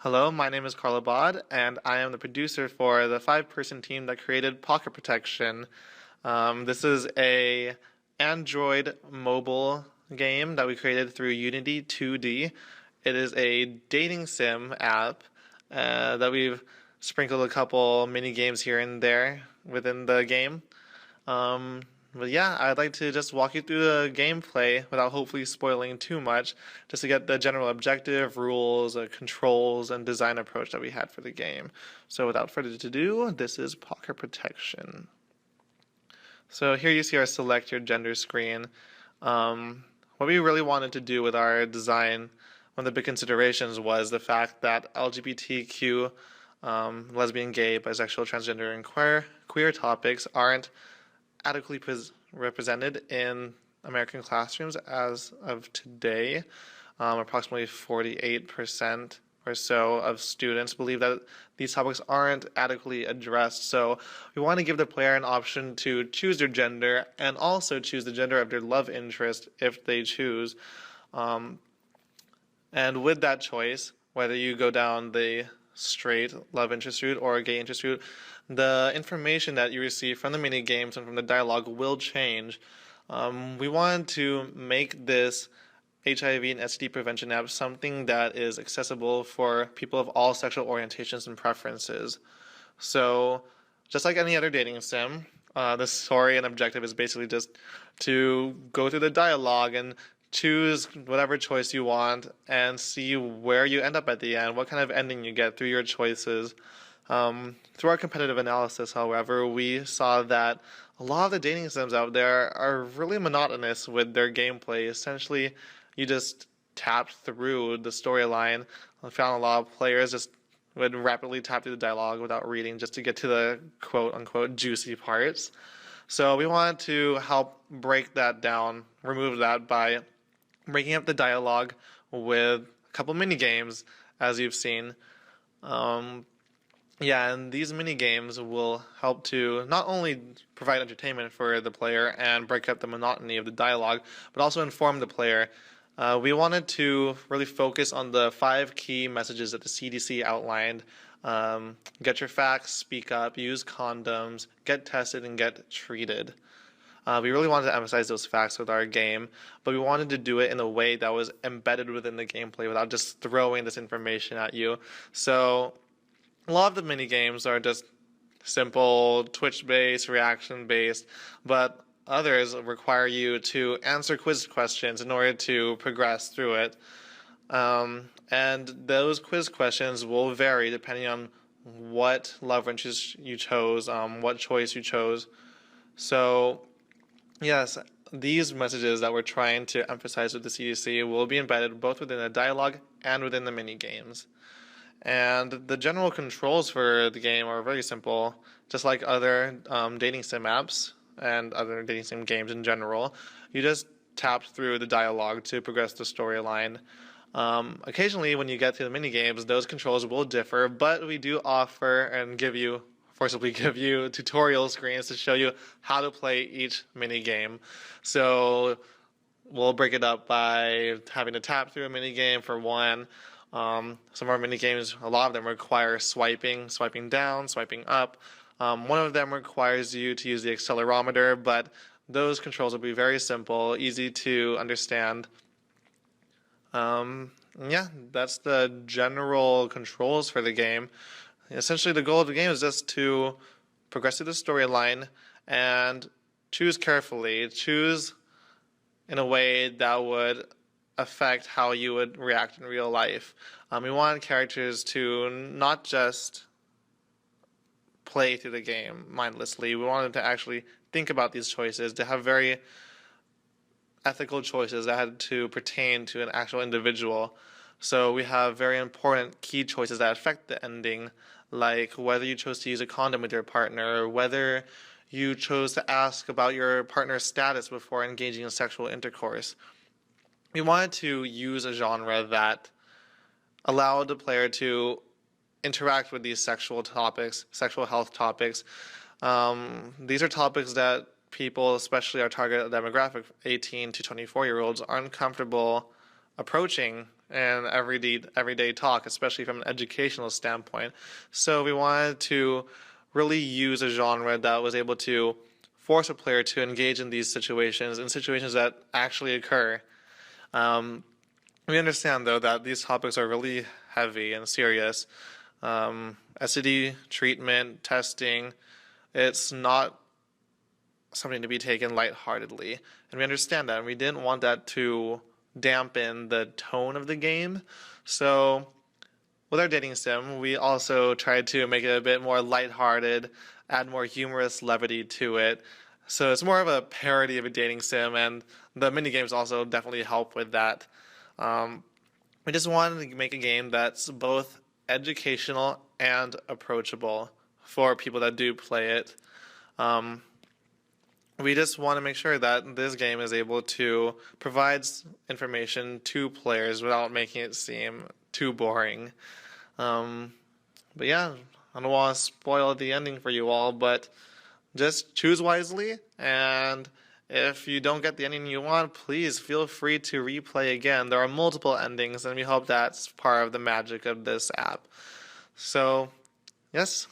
Hello, my name is Carla Bod, and I am the producer for the five-person team that created Pocket Protection. This is a Android mobile game that we created through Unity 2D. It is a dating sim app that we've sprinkled a couple mini games here and there within the game. But yeah, I'd like to just walk you through the gameplay without hopefully spoiling too much, just to get the general objective, rules, controls, and design approach that we had for the game. So without further ado, this is Pocket Protection. So here you see our select your gender screen. What we really wanted to do with our design, one of the big considerations was the fact that LGBTQ, lesbian, gay, bisexual, transgender, and queer topics aren't adequately represented in American classrooms as of today. Approximately 48% or so of students believe that these topics aren't adequately addressed. So we want to give the player an option to choose their gender and also choose the gender of their love interest if they choose. And with that choice, whether you go down the straight love interest route or gay interest route, the information that you receive from the mini games and from the dialogue will change. We wanted to make this HIV and STD prevention app something that is accessible for people of all sexual orientations and preferences. So, just like any other dating sim, the story and objective is basically just to go through the dialogue and choose whatever choice you want and see where you end up at the end, what kind of ending you get through your choices. Through our competitive analysis, however, we saw that a lot of the dating sims out there are really monotonous with their gameplay. Essentially, you just tap through the storyline. I found a lot of players just would rapidly tap through the dialogue without reading just to get to the quote-unquote juicy parts. So we wanted to help break that down, remove that by breaking up the dialogue with a couple mini games, as you've seen. And these mini games will help to not only provide entertainment for the player and break up the monotony of the dialogue, but also inform the player. We wanted to really focus on the 5 key messages that the CDC outlined. Get your facts, speak up, use condoms, get tested, and get treated. We really wanted to emphasize those facts with our game, but we wanted to do it in a way that was embedded within the gameplay without just throwing this information at you. So a lot of the mini games are just simple Twitch-based, reaction-based, but others require you to answer quiz questions in order to progress through it. And those quiz questions will vary depending on what love interest you chose, what choice you chose. So, yes, these messages that we're trying to emphasize with the CDC will be embedded both within the dialogue and within the mini games. And the general controls for the game are very simple, just like other dating sim apps and other dating sim games in general. You just tap through the dialogue to progress the storyline. Occasionally, when you get to the mini games, those controls will differ, but we do offer and forcibly give you tutorial screens to show you how to play each mini game. So we'll break it up by having to tap through a mini game for one. Some of our mini games, a lot of them require swiping down, swiping up. One of them requires you to use the accelerometer, but those controls will be very simple, easy to understand. That's the general controls for the game. Essentially, the goal of the game is just to progress through the storyline and choose carefully, choose in a way that would affect how you would react in real life. We want characters to not just play through the game mindlessly. We want them to actually think about these choices, to have very ethical choices that had to pertain to an actual individual. So we have very important key choices that affect the ending, like whether you chose to use a condom with your partner, whether you chose to ask about your partner's status before engaging in sexual intercourse. We wanted to use a genre that allowed the player to interact with these sexual topics, sexual health topics. These are topics that people, especially our target demographic, 18 to 24-year-olds, aren't comfortable approaching in everyday talk, especially from an educational standpoint. So we wanted to really use a genre that was able to force a player to engage in these situations, in situations that actually occur. We understand, though, that these topics are really heavy and serious. STD treatment, testing, it's not something to be taken lightheartedly. And we understand that, and we didn't want that to dampen the tone of the game. So with our dating sim, we also tried to make it a bit more lighthearted, add more humorous levity to it. So it's more of a parody of a dating sim, and the mini games also definitely help with that. We just wanted to make a game that's both educational and approachable for people that do play it. We just want to make sure that this game is able to provide information to players without making it seem too boring. But yeah, I don't want to spoil the ending for you all, but just choose wisely, and if you don't get the ending you want, please feel free to replay again. There are multiple endings, and we hope that's part of the magic of this app. So, yes,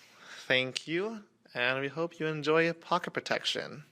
thank you, and we hope you enjoy Pocket Protection.